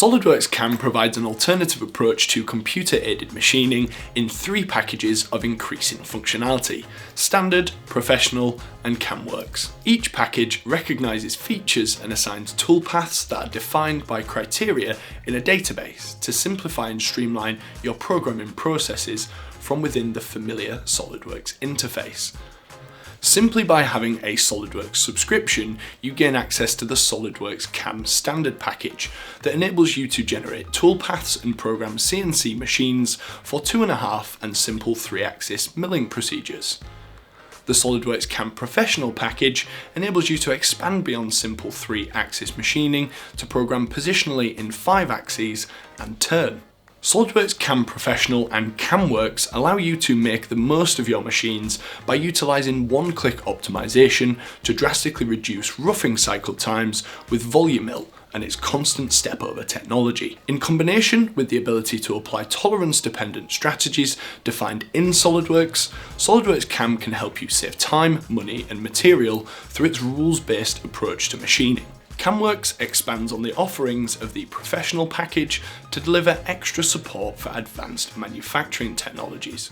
SOLIDWORKS CAM provides an alternative approach to computer-aided machining in 3 packages of increasing functionality: Standard, Professional, and CAMWorks. Each package recognises features and assigns toolpaths that are defined by criteria in a database to simplify and streamline your programming processes from within the familiar SOLIDWORKS interface. Simply by having a SOLIDWORKS subscription, you gain access to the SOLIDWORKS CAM Standard package that enables you to generate toolpaths and program CNC machines for 2.5 and simple 3-axis milling procedures. The SOLIDWORKS CAM Professional package enables you to expand beyond simple 3-axis machining to program positionally in 5 axes and turn. SOLIDWORKS CAM Professional and CAMWorks allow you to make the most of your machines by utilising one-click optimization to drastically reduce roughing cycle times with VoluMill and its constant step-over technology. In combination with the ability to apply tolerance-dependent strategies defined in SOLIDWORKS, SOLIDWORKS CAM can help you save time, money, and material through its rules-based approach to machining. CAMWorks expands on the offerings of the Professional package to deliver extra support for advanced manufacturing technologies.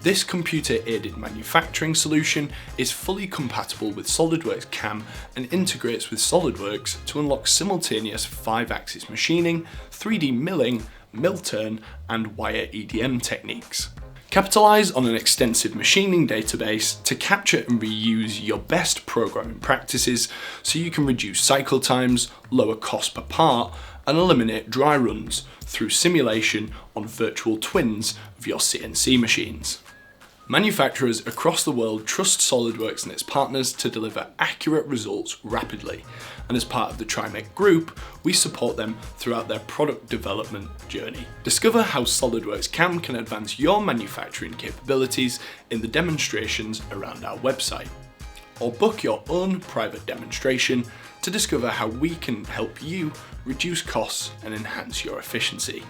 This computer-aided manufacturing solution is fully compatible with SOLIDWORKS CAM and integrates with SOLIDWORKS to unlock simultaneous 5-axis machining, 3D milling, mill turn, and wire EDM techniques. Capitalise on an extensive machining database to capture and reuse your best programming practices so you can reduce cycle times, lower cost per part, and eliminate dry runs through simulation on virtual twins of your CNC machines. Manufacturers across the world trust SOLIDWORKS and its partners to deliver accurate results rapidly, and as part of the Trimec Group, we support them throughout their product development journey. Discover how SOLIDWORKS CAM can advance your manufacturing capabilities in the demonstrations around our website, or book your own private demonstration to discover how we can help you reduce costs and enhance your efficiency.